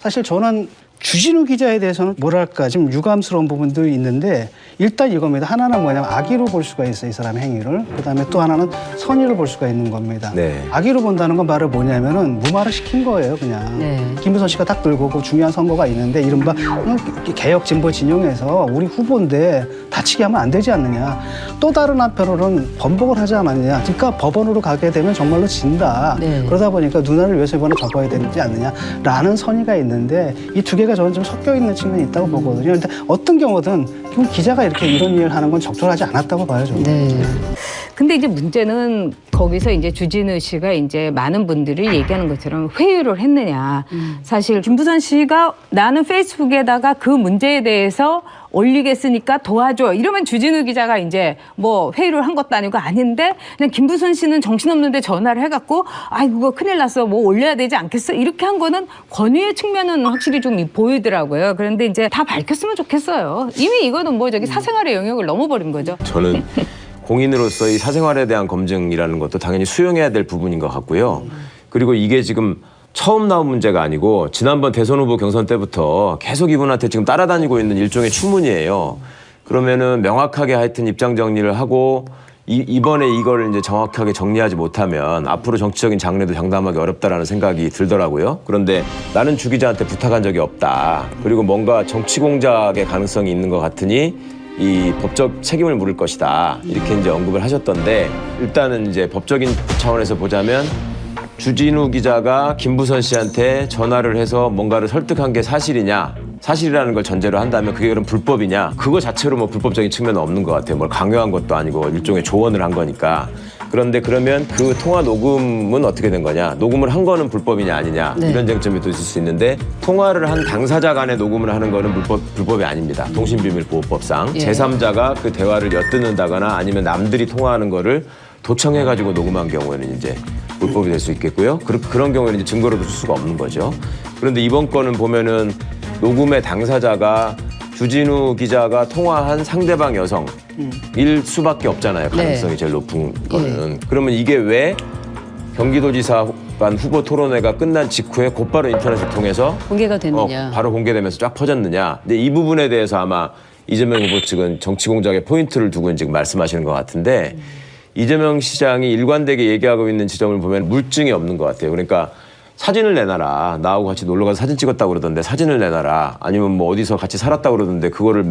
사실 저는 주진우 기자에 대해서는 뭐랄까 좀 유감스러운 부분도 있는데 일단 이겁니다. 하나는 뭐냐면 악의로 볼 수가 있어요. 이 사람의 행위를. 그다음에 또 하나는 선의로 볼 수가 있는 겁니다. 네. 악의로 본다는 건 말을 뭐냐면은 무마를 시킨 거예요. 그냥. 네. 김부선 씨가 딱 들고 그 중요한 선거가 있는데 이른바 개혁 진보 진영에서 우리 후보인데 다치게 하면 안 되지 않느냐. 또 다른 한편으로는 번복을 하지 않았느냐. 그러니까 법원으로 가게 되면 정말로 진다. 네. 그러다 보니까 누나를 위해서 이번에 접어야 되지 않느냐라는 선의가 있는데 이 두 개가 저는 좀 섞여 있는 측면이 있다고 보거든요. 근데 어떤 경우든 기자가 이렇게 이런 일을 하는 건 적절하지 않았다고 봐요, 저는. 네. 근데 이제 문제는 거기서 이제 주진우 씨가 이제 많은 분들이 얘기하는 것처럼 회유를 했느냐. 사실 김부선 씨가 나는 페이스북에다가 그 문제에 대해서 올리겠으니까 도와줘. 이러면 주진우 기자가 이제 뭐 회유를 한 것도 아니고 아닌데 그냥 김부선 씨는 정신없는데 전화를 해갖고 아이 그거 큰일 났어. 뭐 올려야 되지 않겠어? 이렇게 한 거는 권위의 측면은 확실히 좀 보이더라고요. 그런데 이제 다 밝혔으면 좋겠어요. 이미 이거는 뭐 저기 사생활의 영역을 넘어버린 거죠. 저는 공인으로서 이 사생활에 대한 검증이라는 것도 당연히 수용해야 될 부분인 것 같고요. 그리고 이게 지금 처음 나온 문제가 아니고 지난번 대선 후보 경선 때부터 계속 이분한테 지금 따라다니고 있는 일종의 추문이에요. 그러면은 명확하게 하여튼 입장 정리를 하고 이번에 이거를 이제 정확하게 정리하지 못하면 앞으로 정치적인 장래도 장담하기 어렵다라는 생각이 들더라고요. 그런데 나는 주 기자한테 부탁한 적이 없다. 그리고 뭔가 정치 공작의 가능성이 있는 것 같으니 이 법적 책임을 물을 것이다. 이렇게 이제 언급을 하셨던데 일단은 이제 법적인 차원에서 보자면 주진우 기자가 김부선 씨한테 전화를 해서 뭔가를 설득한 게 사실이냐? 사실이라는 걸 전제로 한다면 그게 그럼 불법이냐? 그거 자체로 뭐 불법적인 측면은 없는 것 같아요. 뭘 강요한 것도 아니고 일종의 조언을 한 거니까. 그런데 그러면 그 통화 녹음은 어떻게 된 거냐? 녹음을 한 거는 불법이냐 아니냐? 네. 이런 쟁점이 또 있을 수 있는데 통화를 한 당사자 간에 녹음을 하는 거는 불법이 아닙니다. 통신비밀보호법상. 예. 제3자가 그 대화를 엿듣는다거나 아니면 남들이 통화하는 거를 도청해가지고 녹음한 경우에는 이제 불법이 될 수 있겠고요. 그런 경우에는 이제 증거로 둘 수가 없는 거죠. 그런데 이번 건은 보면은 녹음의 당사자가 주진우 기자가 통화한 상대방 여성일 수밖에 없잖아요. 가능성이 네. 제일 높은 거는. 그러면 이게 왜 경기도지사 간 후보 토론회가 끝난 직후에 곧바로 인터넷을 통해서 공개가 됐느냐. 바로 공개되면서 쫙 퍼졌느냐. 근데 이 부분에 대해서 아마 이재명 후보 측은 정치 공작에 포인트를 두고 지금 말씀하시는 것 같은데 이재명 시장이 일관되게 얘기하고 있는 지점을 보면 물증이 없는 것 같아요. 그러니까 사진을 내놔라. 나하고 같이 놀러 가서 사진 찍었다고 그러던데 사진을 내놔라. 아니면 뭐 어디서 같이 살았다고 그러던데 그거를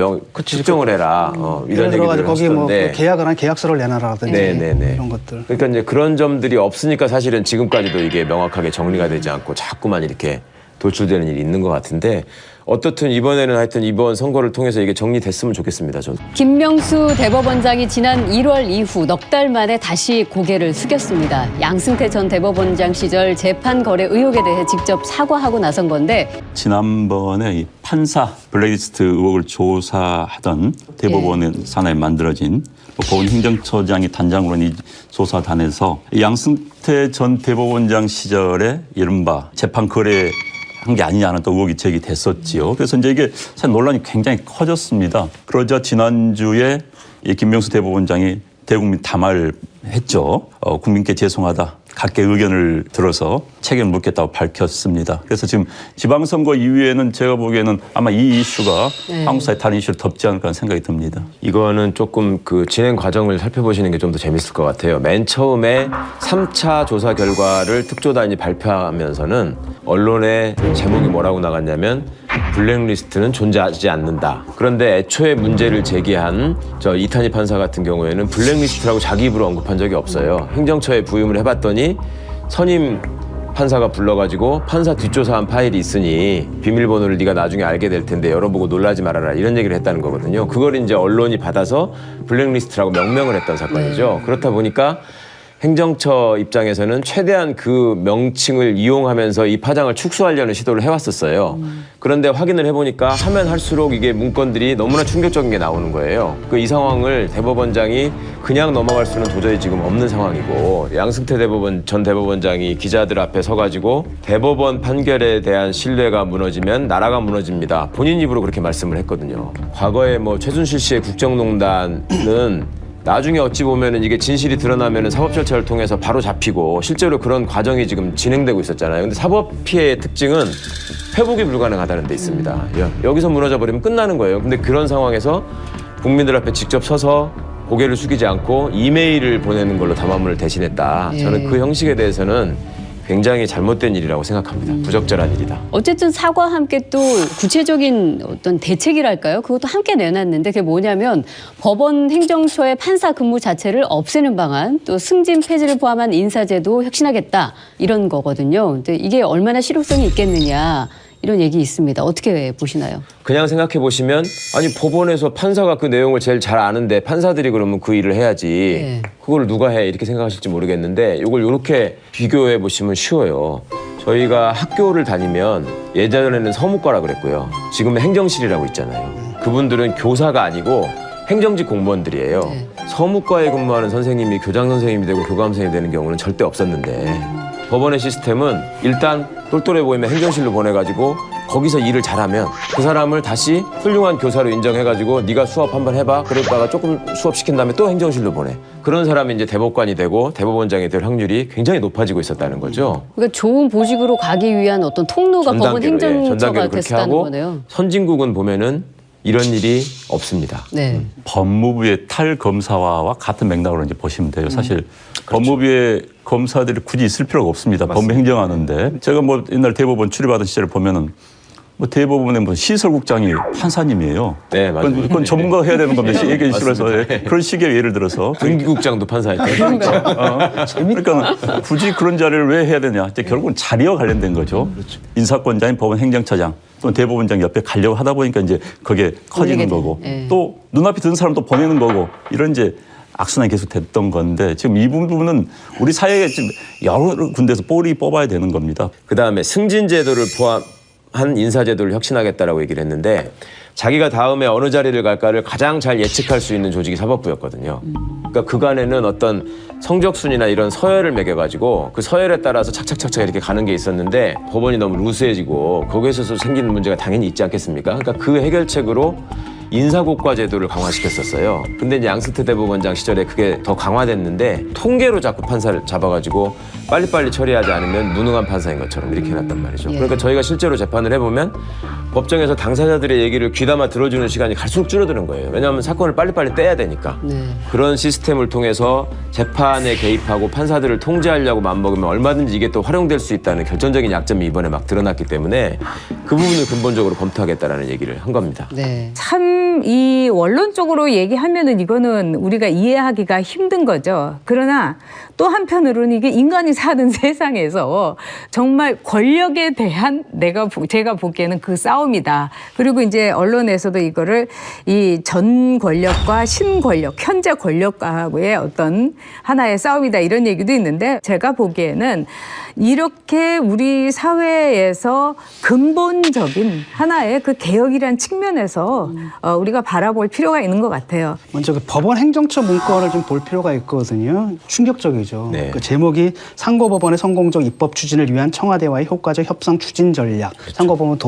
측정을 해라. 이런 얘기들을 거기 뭐 하시던데. 계약을 한 계약서를 내놔라든지 네네네. 이런 것들. 그러니까 이제 그런 점들이 없으니까 사실은 지금까지도 이게 명확하게 정리가 되지 않고 자꾸만 이렇게 돌출되는 일이 있는 것 같은데 어떻든 이번에는 하여튼 이번 선거를 통해서 이게 정리됐으면 좋겠습니다. 저는. 김명수 대법원장이 지난 1월 이후 넉 달 만에 다시 고개를 숙였습니다. 양승태 전 대법원장 시절 재판 거래 의혹에 대해 직접 사과하고 나선 건데 지난번에 이 판사 블랙리스트 의혹을 조사하던 대법원의 산하에 만들어진 법원 행정처장이 단장으로 이 조사단에서 양승태 전 대법원장 시절에 이른바 재판 거래 한 게 아니냐는 또 의혹이 제기됐었지요. 그래서 이제 이게 사실 논란이 굉장히 커졌습니다. 그러자 지난주에 이 김명수 대법원장이 대국민 담화를 했죠. 국민께 죄송하다. 각계 의견을 들어서 책임을 묻겠다고 밝혔습니다. 그래서 지금 지방선거 이후에는 제가 보기에는 아마 이 이슈가 한국 사회 다른 이슈를 덮지 않을까 하는 생각이 듭니다. 이거는 조금 그 진행 과정을 살펴보시는 게 좀 더 재밌을 것 같아요. 맨 처음에 3차 조사 결과를 특조단이 발표하면서는 언론에 제목이 뭐라고 나갔냐면 블랙리스트는 존재하지 않는다. 그런데 애초에 문제를 제기한 저 이탄희 판사 같은 경우에는 블랙리스트라고 자기 입으로 언급한 적이 없어요. 행정처에 부임을 해봤더니 선임 판사가 불러가지고 판사 뒷조사한 파일이 있으니 비밀번호를 네가 나중에 알게 될 텐데 열어보고 놀라지 말아라 이런 얘기를 했다는 거거든요. 그걸 이제 언론이 받아서 블랙리스트라고 명명을 했던 사건이죠. 그렇다 보니까 행정처 입장에서는 최대한 그 명칭을 이용하면서 이 파장을 축소하려는 시도를 해왔었어요. 그런데 확인을 해보니까 하면 할수록 이게 문건들이 너무나 충격적인 게 나오는 거예요. 이 상황을 대법원장이 그냥 넘어갈 수는 도저히 지금 없는 상황이고 양승태 전 대법원장이 기자들 앞에 서가지고 대법원 판결에 대한 신뢰가 무너지면 나라가 무너집니다. 본인 입으로 그렇게 말씀을 했거든요. 과거에 뭐 최순실 씨의 국정농단은 나중에 어찌 보면은 이게 진실이 드러나면은 사법 절차를 통해서 바로 잡히고 실제로 그런 과정이 지금 진행되고 있었잖아요. 근데 사법 피해의 특징은 회복이 불가능하다는 데 있습니다. 여기서 무너져 버리면 끝나는 거예요. 근데 그런 상황에서 국민들 앞에 직접 서서 고개를 숙이지 않고 이메일을 보내는 걸로 담화문을 대신했다. 저는 그 형식에 대해서는 굉장히 잘못된 일이라고 생각합니다. 부적절한 일이다. 어쨌든 사과와 함께 또 구체적인 어떤 대책이랄까요? 그것도 함께 내놨는데 그게 뭐냐면 법원 행정처의 판사 근무 자체를 없애는 방안, 또 승진 폐지를 포함한 인사제도 혁신하겠다 이런 거거든요. 근데 이게 얼마나 실효성이 있겠느냐 이런 얘기 있습니다. 어떻게 보시나요? 그냥 생각해 보시면 아니 법원에서 판사가 그 내용을 제일 잘 아는데 판사들이 그러면 그 일을 해야지 그걸 누가 해 이렇게 생각하실지 모르겠는데 이걸 이렇게 비교해 보시면 쉬워요. 저희가 학교를 다니면 예전에는 서무과라 그랬고요. 지금은 행정실이라고 있잖아요. 그분들은 교사가 아니고 행정직 공무원들이에요. 서무과에 근무하는 선생님이 교장 선생님이 되고 교감 선생님이 되는 경우는 절대 없었는데 법원의 시스템은 일단 똘똘해 보이면 행정실로 보내가지고 거기서 일을 잘하면 그 사람을 다시 훌륭한 교사로 인정해가지고 네가 수업 한번 해봐. 그러다가 조금 수업시킨 다음에 또 행정실로 보내. 그런 사람이 이제 대법관이 되고 대법원장이 될 확률이 굉장히 높아지고 있었다는 거죠. 그러니까 좋은 보직으로 가기 위한 어떤 통로가 법원 행정처가 전단계로 그렇게 됐다는 하고 거네요. 선진국은 보면은 이런 일이 없습니다. 네. 법무부의 탈검사와 같은 맥락으로 이제 보시면 돼요. 사실 법무부의 검사들이 굳이 있을 필요가 없습니다. 법무 행정하는데 제가 뭐 옛날 대법원 출입하던 시절을 보면은 뭐 대법원의 뭐 시설국장이 판사님이에요. 네, 맞아요. 그건 전문가가 해야 되는 겁니다. 얘기 실어서 그런 식의 예를 들어서 등기국장도 판사였대요. 그러니까 굳이 그런 자리를 왜 해야 되냐. 이제 결국은 자리와 관련된 거죠. 인사권자인 법원 행정처장 또는 대법원장 옆에 가려고 하다 보니까 이제 그게 커지는 거고 또 눈앞에 든 사람도 보내는 거고 이런 이제 악순환이 계속 됐던 건데 지금 이 부분은 우리 사회에 지금 여러 군데에서 뿌리 뽑아야 되는 겁니다. 그다음에 승진 제도를 포함한 인사 제도를 혁신하겠다라고 얘기를 했는데 자기가 다음에 어느 자리를 갈까를 가장 잘 예측할 수 있는 조직이 사법부였거든요. 그러니까 그간에는 어떤 성적순이나 이런 서열을 매겨가지고 그 서열에 따라서 착착착착 이렇게 가는 게 있었는데 법원이 너무 루스해지고 거기에서 생기는 문제가 당연히 있지 않겠습니까? 그러니까 그 해결책으로 인사고과 제도를 강화시켰었어요. 근데 이제 양승태 대법원장 시절에 그게 더 강화됐는데 통계로 자꾸 판사를 잡아가지고 빨리빨리 처리하지 않으면 무능한 판사인 것처럼 이렇게 해놨단 말이죠. 그러니까 저희가 실제로 재판을 해보면 법정에서 당사자들의 얘기를 귀담아 들어주는 시간이 갈수록 줄어드는 거예요. 왜냐하면 사건을 빨리빨리 떼야 되니까. 그런 시스템을 통해서 재판에 개입하고 판사들을 통제하려고 마음먹으면 얼마든지 이게 또 활용될 수 있다는 결정적인 약점이 이번에 막 드러났기 때문에 그 부분을 근본적으로 검토하겠다라는 얘기를 한 겁니다. 네. 참 이 원론적으로 얘기하면은 이거는 우리가 이해하기가 힘든 거죠. 그러나 또 한편으로는 이게 인간이 사는 세상에서 정말 권력에 대한 제가 보기에는 그 싸움이다. 그리고 이제 언론에서도 이거를 이 전 권력과 신권력, 현재 권력과의 어떤 하나의 싸움이다 이런 얘기도 있는데 제가 보기에는 이렇게 우리 사회에서 근본적인 하나의 그 개혁이라는 측면에서 우리가 바라볼 필요가 있는 것 같아요. 먼저 그 법원 행정처 문건을 좀 볼 필요가 있거든요. 충격적이죠. 네. 그 제목이 상고법원의 성공적 입법 추진을 위한 청와대와의 효과적 협상 추진 전략. 상고법원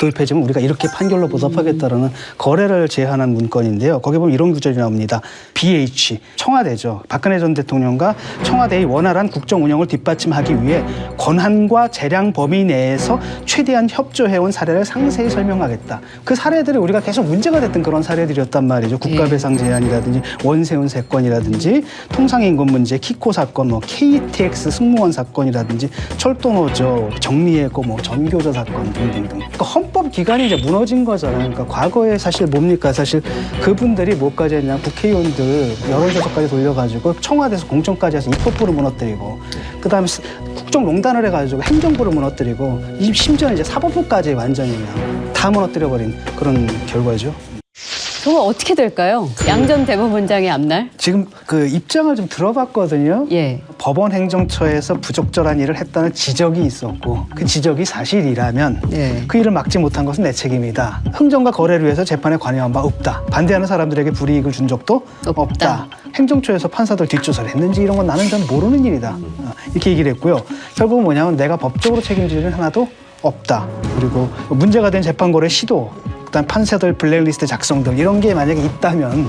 도입해지면 우리가 이렇게 판결로 보답하겠다라는 거래를 제한한 문건인데요. 거기 보면 이런 구절이 나옵니다. BH, 청와대죠. 박근혜 전 대통령과 청와대의 원활한 국정 운영을 뒷받침하기 위해 권한과 재량 범위 내에서 최대한 협조해온 사례를 상세히 설명하겠다. 그 사례들이 우리가 계속 문제가 됐던 그런 사례들이었단 말이죠. 국가배상 제한이라든지 원세훈 세건이라든지 통상임금 문제, 키코 사건, 뭐 KTX 승무원 사건이라든지 철도노조, 정리해고, 뭐 전교조 사건 등등등. 그러니까 헌법 기관이 이제 무너진 거잖아요. 그러니까 과거에 사실 뭡니까? 사실 그분들이 뭐까지 했냐? 국회의원들 여론조사까지 돌려가지고 청와대에서 공천까지 해서 입법부를 무너뜨리고, 그다음에 국정농단을 해가지고 행정부를 무너뜨리고, 심지어는 이제 사법부까지 완전히 그냥 다 무너뜨려버린 그런 결과죠. 그거 어떻게 될까요? 양 전 대법원장의 앞날? 지금 그 입장을 좀 들어봤거든요. 예. 법원 행정처에서 부적절한 일을 했다는 지적이 있었고 그 지적이 사실이라면 그 일을 막지 못한 것은 내 책임이다. 흥정과 거래를 위해서 재판에 관여한 바 없다. 반대하는 사람들에게 불이익을 준 적도 없다. 행정처에서 판사들 뒷조사를 했는지 이런 건 나는 전 모르는 일이다. 이렇게 얘기를 했고요. 결국은 뭐냐면 내가 법적으로 책임질 일은 하나도 없다. 그리고 문제가 된 재판 거래 시도, 그다음 판사들 블랙리스트 작성 등 이런 게 만약에 있다면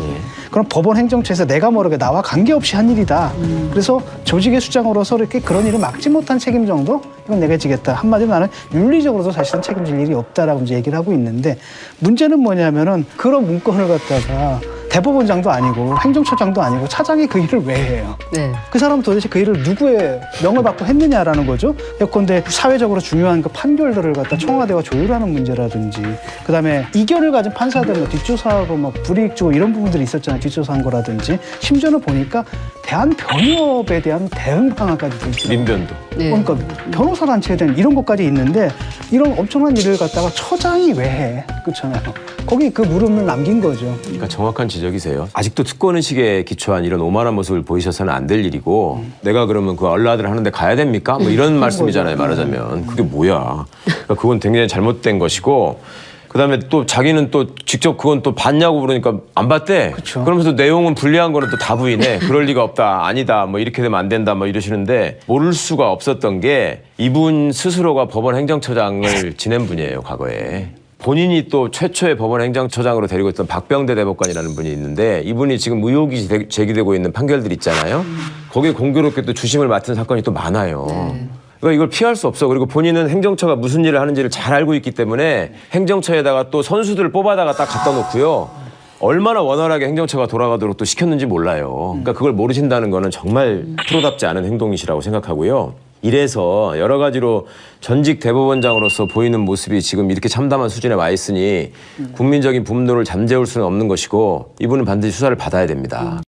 그럼 법원 행정처에서 내가 모르게 나와 관계없이 한 일이다. 그래서 조직의 수장으로서 이렇게 그런 일을 막지 못한 책임 정도 이건 내가 지겠다. 한마디로 나는 윤리적으로도 사실은 책임질 일이 없다라고 이제 얘기를 하고 있는데 문제는 뭐냐면은 그런 문건을 갖다가 대법원장도 아니고 행정처장도 아니고 차장이 그 일을 왜 해요? 네. 그 사람은 도대체 그 일을 누구의 명을 받고 했느냐라는 거죠. 예컨대 사회적으로 중요한 그 판결들을 갖다 청와대와 조율하는 문제라든지 그다음에 이견을 가진 판사들 뭐 뒷조사하고 뭐 불이익 주고 이런 부분들이 있었잖아요. 뒷조사한 거라든지 심지어는 보니까 대한변협에 대한 대응 방안까지도 있어요. 민변도. 네. 그러니까 변호사 단체에 대한 이런 것까지 있는데 이런 엄청난 일을 갖다가 처장이 왜 해? 그렇잖아요. 거기 그 물음을 남긴 거죠. 그러니까 정확한 지적이세요. 아직도 특권의식에 기초한 이런 오만한 모습을 보이셔서는 안 될 일이고 내가 그러면 그 얼라들 하는데 가야 됩니까? 뭐 이런 말씀이잖아요. 말하자면. 그게 뭐야. 그러니까 그건 굉장히 잘못된 것이고 그다음에 또 자기는 또 직접 그건 또 봤냐고 그러니까 안 봤대. 그쵸. 그러면서 내용은 불리한 거는 또 다 부인해. 그럴 리가 없다. 아니다. 뭐 이렇게 되면 안 된다. 뭐 이러시는데 모를 수가 없었던 게 이분 스스로가 법원 행정처장을 지낸 분이에요. 과거에. 본인이 또 최초의 법원 행정처장으로 데리고 있던 박병대 대법관이라는 분이 있는데 이분이 지금 의혹이 제기되고 있는 판결들 있잖아요. 거기에 공교롭게 또 주심을 맡은 사건이 또 많아요. 그러니까 이걸 피할 수 없어. 그리고 본인은 행정처가 무슨 일을 하는지를 잘 알고 있기 때문에 행정처에다가 또 선수들을 뽑아다가 딱 갖다 놓고요. 얼마나 원활하게 행정처가 돌아가도록 또 시켰는지 몰라요. 그러니까 그걸 모르신다는 거는 정말 프로답지 않은 행동이시라고 생각하고요. 이래서 여러 가지로 전직 대법원장으로서 보이는 모습이 지금 이렇게 참담한 수준에 와 있으니 국민적인 분노를 잠재울 수는 없는 것이고 이분은 반드시 수사를 받아야 됩니다.